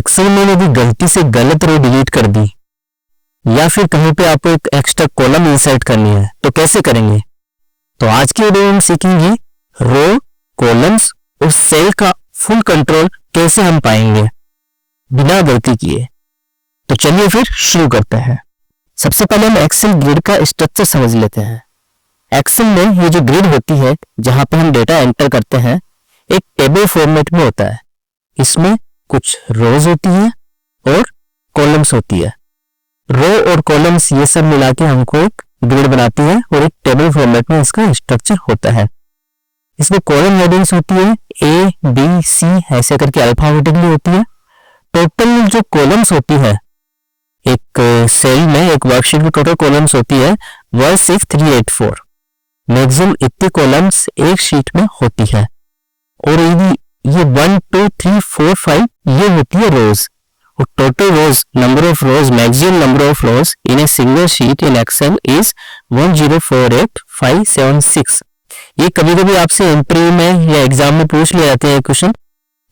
Excel में यदि गलती से गलत रो डिलीट कर दी या फिर कहीं पे आपको एक एक्स्ट्रा कॉलम इंसर्ट करनी है तो कैसे करेंगे? तो आज की वीडियो में सीखेंगे रो, कॉलम्स और सेल का फुल कंट्रोल कैसे हम पाएंगे बिना गलती किए। तो चलिए फिर शुरू करते हैं। सबसे पहले हम एक्सेल ग्रिड का स्ट्रक्चर समझ लेते हैं। एक्सेल में ये जो ग्रिड होती है जहां पे हम डेटा एंटर करते हैं एक टेबल फॉर्मेट में होता है। इसमें कुछ रोज होती है और कॉलम्स होती है। रो और कॉलम्स ये सब मिला के हमको एक ग्रिड बनाती है और एक टेबल फॉर्मेट में इसका स्ट्रक्चर होता है। इसमें कॉलम हेडिंग्स होती है ए बी सी ऐसे करके अल्फाबेटिकली होती है। टोटल जो कॉलम्स होती है एक सेल में एक वर्कशीट में टोटल कॉलम्स होती है 16384। मैक्सिमम इतनी कॉलम्स एक शीट में होती है। और ये 1 2 3 4 5 ये होती है रोज। और total rows number of rows maximum number of rows in a single sheet in Excel is 1048576। ये कभी कभी आपसे इंटरव्यू में या एग्जाम में पूछ लिया जाते हैं क्वेश्चन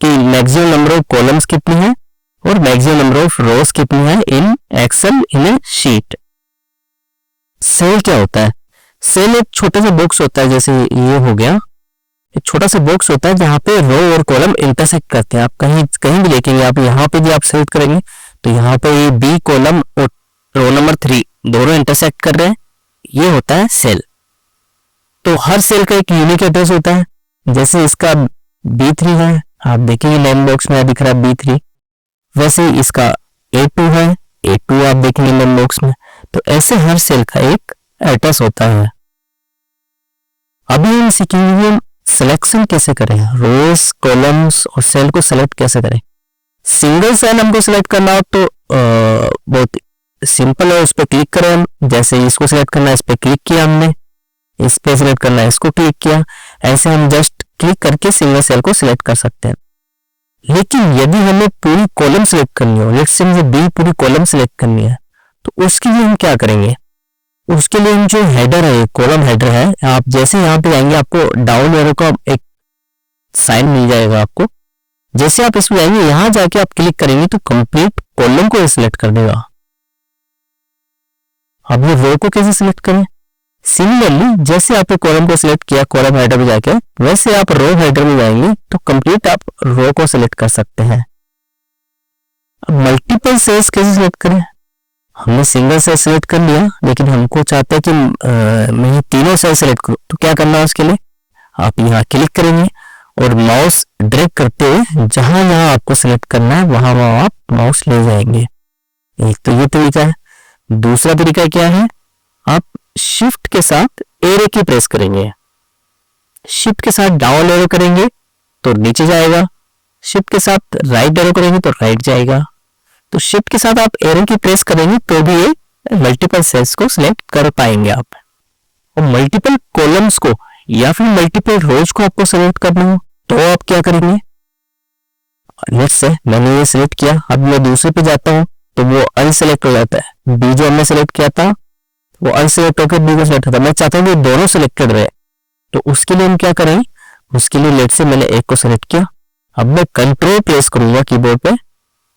कि मैक्सिमम नंबर ऑफ कॉलम्स कितनी है और मैक्सिमम नंबर ऑफ रोज कितनी है in Excel in a sheet. Cell क्या होता है? सेल एक छोटा सा बॉक्स होता है, जैसे ये हो गया, एक छोटा सा बॉक्स होता है जहां पे रो और कॉलम इंटरसेक्ट करते हैं। आप कहीं भी देखेंगे, आप यहाँ पे भी आप सेलेक्ट करेंगे तो यहाँ पे ये बी कॉलम और रो नंबर 3 दोनों इंटरसेक्ट कर रहे हैं, ये होता है सेल। तो हर सेल का एक यूनिक एड्रेस होता है। जैसे इसका B3 है, आप देखेंगे नेम बॉक्स में दिख रहा है B3, वैसे ही इसका A2 है, A2 आप देखेंगे नेम बॉक्स में। तो ऐसे हर सेल का एक एड्रेस होता है। अभी हम सीखेंगे सिलेक्शन कैसे करें, रोज कॉलम्स और सेल को सिलेक्ट कैसे करें। सिंगल सेल हमको सिलेक्ट करना हो तो बहुत सिंपल है, उस पर क्लिक करें हम। जैसे इसको सिलेक्ट करना है, इस पर क्लिक किया हमने, इस पे सिलेक्ट करना है, इसको क्लिक किया। ऐसे हम जस्ट क्लिक करके सिंगल सेल को सिलेक्ट कर सकते हैं। लेकिन यदि हमें पूरी कॉलम सिलेक्ट करनी हो, लेट्स से मुझे बी पूरी कॉलम सिलेक्ट करनी है, तो उसके लिए हम क्या करेंगे? उसके लिए हम जो हेडर है, कॉलम हेडर है, आप जैसे यहाँ पे आएंगे आपको डाउन एरो का एक साइन मिल जाएगा आपको। जैसे आप इसमें आएंगे, यहाँ जाके आप क्लिक करेंगे तो कंप्लीट कॉलम को सिलेक्ट कर देगा। अब ये रो को कैसे सिलेक्ट करें? सिमिलरली जैसे आपने कॉलम को सिलेक्ट किया कॉलम हेडर में जाके, वैसे आप रो हेडर में जाएंगे तो कंप्लीट आप रो को सिलेक्ट कर सकते हैं। अब मल्टीपल सेल्स कैसे सिलेक्ट करें? हमने सिंगल सेल सिलेक्ट कर लिया, लेकिन हमको चाहते हैं कि मैं तीनों सेल सिलेक्ट करूं। तो क्या करना है उसके लिए? आप यहाँ क्लिक करेंगे और माउस ड्रैग करते हुए जहां जहां आपको सिलेक्ट करना है वहां वहां आप माउस ले जाएंगे। एक तो ये तरीका है। दूसरा तरीका क्या है? आप शिफ्ट के साथ एरो की प्रेस करेंगे। शिफ्ट के साथ डाउन एरो करेंगे तो नीचे जाएगा, शिफ्ट के साथ राइट एरो करेंगे तो राइट जाएगा। तो शिफ्ट के साथ आप एरो की प्रेस करेंगे तो भी ये मल्टीपल सेल्स को सिलेक्ट कर पाएंगे आप। और मल्टीपल कॉलम्स को या फिर मल्टीपल रोज को आपको सिलेक्ट करना हो तो आप क्या करेंगे? लेट्स से मैंने ये सिलेक्ट किया, अब मैं दूसरे पे जाता हूं तो वो अनसिलेक्ट हो जाता है। बी जो हमने सिलेक्ट किया था वो अनसिलेक्ट होकर बी को सिलेक्ट होता है। मैं चाहता हूँ कि दोनों सिलेक्टेड रहे, तो उसके लिए हम क्या करें? उसके लिए लेट्स से मैंने एक को सिलेक्ट किया, अब मैं कंट्रोल प्रेस करूंगा कीबोर्ड पे,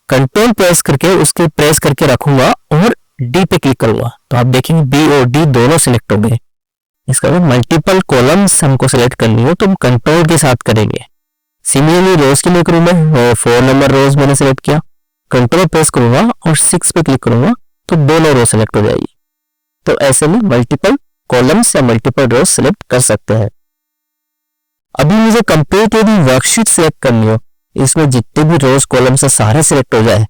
कंट्रोल प्रेस करके उसके प्रेस करके रखूंगा और डी पे क्लिक करूंगा तो आप देखेंगे बी और डी दोनों सिलेक्ट हो गए। इसका मतलब मल्टीपल कॉलम्स हमको सिलेक्ट करनी हो तो हम कंट्रोल के साथ करेंगे। सिमिलरली रोज के लिए करूँ मैं 4 नंबर रोज मैंने सिलेक्ट किया, कंट्रोल प्रेस करूंगा और 6 पे क्लिक करूंगा तो दोनों रोज सिलेक्ट हो जाएगी। तो ऐसे में मल्टीपल कॉलम्स या मल्टीपल रोज सिलेक्ट कर सकते हैं। अभी मुझे कंप्लीट यदि वर्कशीट सिलेक्ट करनी हो, इसमें जितने भी रोज कॉलम से सारे सिलेक्ट हो जाए,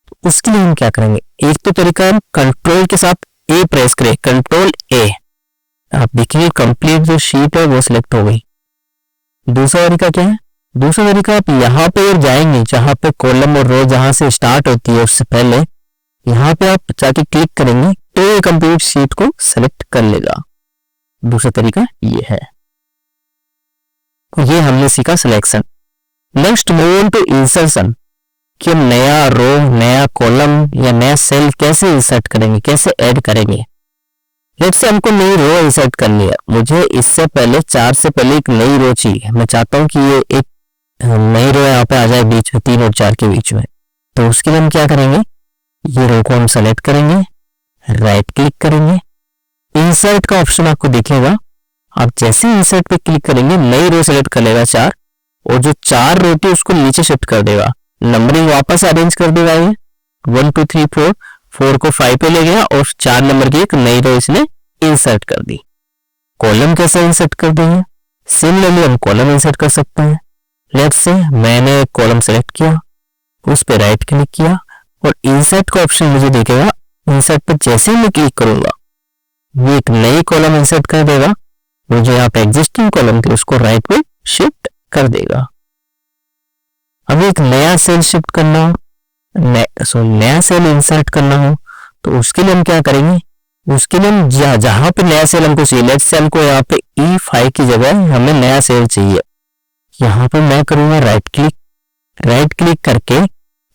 तो उसके लिए हम क्या करेंगे? एक तो तरीका है कंट्रोल के साथ ए प्रेस करें, कंट्रोल ए, आप देखिए कंप्लीट जो शीट है वो सिलेक्ट हो गई। दूसरा तरीका क्या है? दूसरा तरीका आप यहाँ पे जाएंगे जहां पे कॉलम और रो जहां से स्टार्ट होती है उससे पहले यहाँ पे आप जाके क्लिक करेंगे तो ये कंप्लीट शीट को सिलेक्ट कर लेगा। दूसरा तरीका ये है। ये हमने सीखा selection. Next move on to insertion, कि हम नया रो, नया कॉलम या नया सेल कैसे इंसर्ट करेंगे, कैसे ऐड करेंगे। लेट्स से हमको नई रो इंसर्ट करनी है, मुझे इससे पहले 4 से पहले एक नई रो चाहिए। मैं चाहता हूं कि ये एक नई रो यहाँ पे आ जाए बीच में 3 और 4 के बीच में। तो उसके लिए हम क्या करेंगे, ये रो को हम सेलेक्ट करेंगे, राइट क्लिक करेंगे, इंसर्ट का ऑप्शन आपको दिखेगा। आप जैसे इंसर्ट पे क्लिक करेंगे नई रो सेलेक्ट कर लेगा 4, और जो 4 रो थी उसको नीचे शिफ्ट कर देगा, नंबरिंग वापस अरेंज कर देगा। ये 1 2 3 4 को 5 पे ले गया और 4 नंबर की एक नई रो इसने इंसर्ट कर दी। कॉलम कैसे इंसर्ट कर देंगे, सिमिलरली हम कॉलम इंसर्ट कर सकते हैं। लेट्स से मैंने कॉलम सेलेक्ट किया, उस पे राइट क्लिक किया और इंसर्ट का ऑप्शन मुझे दिखेगा। इंसर्ट पर जैसे ही मैं क्लिक करूंगा वो एक नई कॉलम इंसर्ट कर देगा, वो जो यहाँ पे एग्जिस्टिंग कॉलम थी उसको राइट पे शिफ्ट कर देगा। अब एक नया सेल शिफ्ट करना हो, नया सेल इंसर्ट करना हो, तो उसके लिए हम क्या करेंगे, उसके लिए हम जहां पे नया सेल हमको चाहिए, लेट्स से हमको यहाँ पे E5 की जगह हमें नया सेल चाहिए, यहाँ पे मैं करूंगा राइट क्लिक करके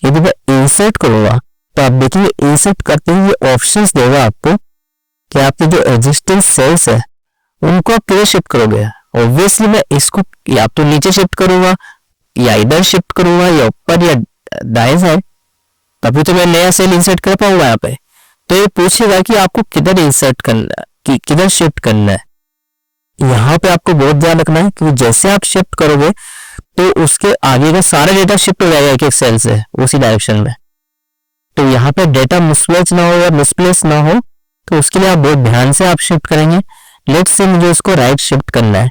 यदि मैं इंसर्ट करूंगा तो आप देखिए इंसर्ट करते ही ये ऑप्शंस देगा आपको कि आपके जो एग्जिस्टिंग सेल्स है उनको आप किधर शिफ्ट करोगे। ऑब्वियसली मैं इसको या तो नीचे शिफ्ट करूंगा या इधर शिफ्ट करूंगा या ऊपर या दाएं साइड, तभी तो मैं नया सेल इंसर्ट कर पाऊंगा यहाँ पे। तो ये पूछेगा कि आपको किधर इंसर्ट करना है, कि किधर शिफ्ट करना है। यहाँ पे आपको बहुत ध्यान रखना है कि जैसे आप शिफ्ट करोगे तो उसके आगे का सारा डेटा शिफ्ट हो जाएगा एक सेल से उसी डायरेक्शन में। तो यहाँ पे डेटा मिसमैच ना हो या मिसप्लेस ना हो, तो उसके लिए आप बहुत ध्यान से आप शिफ्ट करेंगे। लेट्स से मुझे इसको राइट शिफ्ट करना है,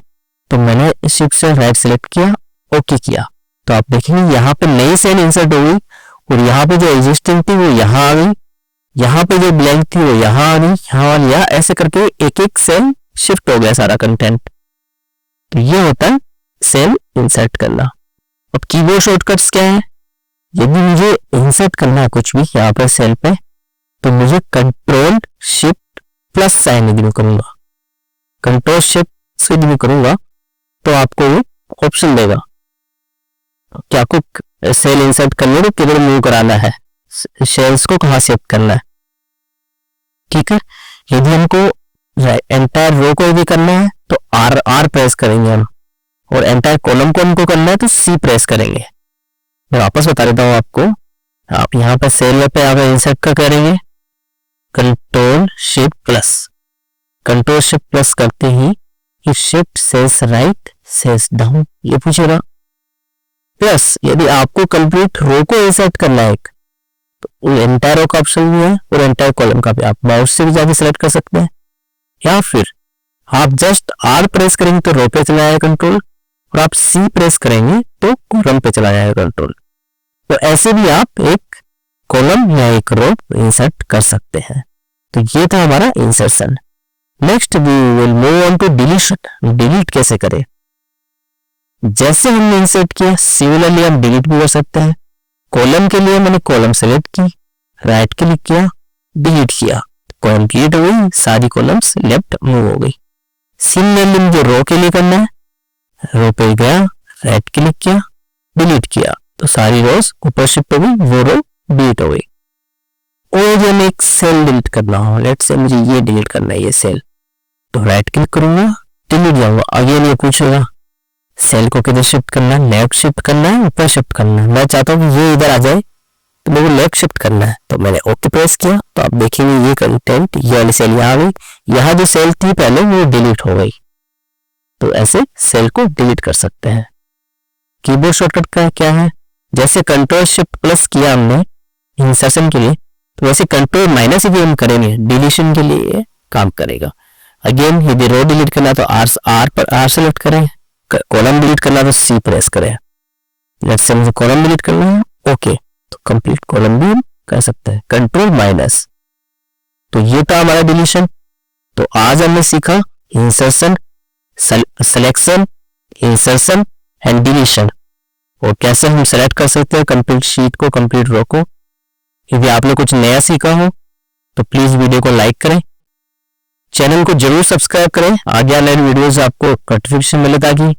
तो मैंने शिफ्ट से राइट सेलेक्ट किया, ओके किया, तो आप देखेंगे यहाँ पे नई सेल इंसर्ट हो गई और यहाँ पे जो एग्जिस्टिंग थी वो यहाँ आ गई, यहाँ पे जो ब्लैंक थी वो यहाँ आ गई, यहाँ वाली यहाँ, ऐसे करके एक एक सेल शिफ्ट हो गया सारा कंटेंट। तो ये होता है सेल इंसर्ट करना। अब कीबोर्ड शॉर्टकट्स क्या है, यदि मुझे इंसर्ट करना है कुछ भी यहाँ पर सेल पे, तो मुझे कंट्रोल शिफ्ट प्लस साइन यदि मैं करूंगा, कंट्रोल शिफ्ट से यदि मैं करूंगा तो आपको वो ऑप्शन देगा कि आपको सेल इंसर्ट करने को किधर मूव कराना है, सेल्स को कहाँ शिफ्ट करना है। ठीक है, यदि हमको एंटायर रो को यदि करना है तो R प्रेस करेंगे हम, और एंटायर कॉलम को हमको करना है तो C प्रेस करेंगे। मैं वापस बता देता हूँ आपको, आप यहाँ पर सेल पे आप इंसर्ट का करेंगे कंट्रोल शिफ्ट प्लस करते ही ये shift cells right cells down ये पूछेगा। प्लस यदि आपको कंप्लीट रो को इंसर्ट करना है एक, तो एंटायर रो का ऑप्शन भी है और एंटायर कॉलम का भी, आप माउस से भी जाके सिलेक्ट कर सकते हैं, या फिर आप जस्ट R प्रेस करेंगे तो रो पे चला जाएगा कंट्रोल, और आप C प्रेस करेंगे तो कॉलम पे चला जाएगा कंट्रोल। तो ऐसे भी आप एक कॉलम या एक रो इंसर्ट कर सकते हैं। तो ये था हमारा insertion. Next we will move on to deletion. Delete कैसे करें, जैसे हमने इंसर्ट किया सिमिलरली हम डिलीट भी कर सकते हैं। कॉलम के लिए मैंने कॉलम सेलेक्ट की, राइट क्लिक किया, डिलीट किया, कंप्लीट हो गई, सारी कॉलम्स लेफ्ट मूव हो गई। सिमिलरली मुझे रो के लिए करना है, रो पे गया, राइट क्लिक किया, डिलीट किया, तो सारी रोज ऊपर शिफ्ट हो गई, वो रो डिलीट हो गई। और जो एक सेल डिलीट करना हो, लेट्स से मुझे ये डिलीट करना है ये सेल, तो राइट क्लिक करूंगा, डिलीट जाऊंगा, अगेन ये पूछेगा सेल को किधर शिफ्ट करना है, लेफ्ट शिफ्ट करना है, ऊपर शिफ्ट करना है। मैं चाहता हूँ कि ये इधर आ जाए तो मेरे को लेफ्ट शिफ्ट करना है, तो मैंने ओके प्रेस किया, तो आप देखेंगे ये कंटेंट ये वाली सेल यहाँ आ गई, यहाँ जो सेल थी पहले वो डिलीट हो गई। तो ऐसे सेल को डिलीट कर सकते हैं। कीबोर्ड शॉर्टकट का क्या है, जैसे कंट्रोल शिफ्ट प्लस किया हमने इंसर्शन के लिए, तो वैसे कंट्रोल माइनस भी हम करेंगे डिलीशन के लिए ये काम करेगा। अगेन यदि रो डिलीट करना तो R पर R सेलेक्ट करें, कॉलम डिलीट करना तो C प्रेस करें। लेट्स से मुझे कॉलम डिलीट करना है, ओके, तो कंप्लीट कॉलम भी हम कर सकते हैं कंट्रोल माइनस। तो ये था हमारा डिलीशन। तो आज हमने सीखा insertion, selection, insertion and deletion, और कैसे हम सेलेक्ट कर सकते हैं कंप्लीट शीट को, कंप्लीट रो को। यदि आपने कुछ नया सीखा हो तो प्लीज वीडियो को लाइक करें, चैनल को जरूर सब्सक्राइब करें, आगे आने वाली वीडियोस आपको नोटिफिकेशन मिले ताकि,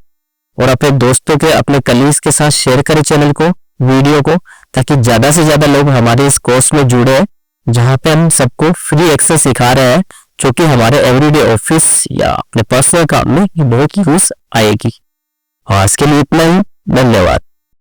और अपने दोस्तों के अपने कलीग्स के साथ शेयर करें चैनल को, वीडियो को, ताकि ज्यादा से ज्यादा लोग हमारे इस कोर्स में जुड़े, जहां पे हम सबको फ्री एक्सेस सिखा रहे हैं, जो कि हमारे एवरीडे ऑफिस या अपने पर्सनल काम में बहुत यूज आएगी। आज के लिए इतना ही, धन्यवाद।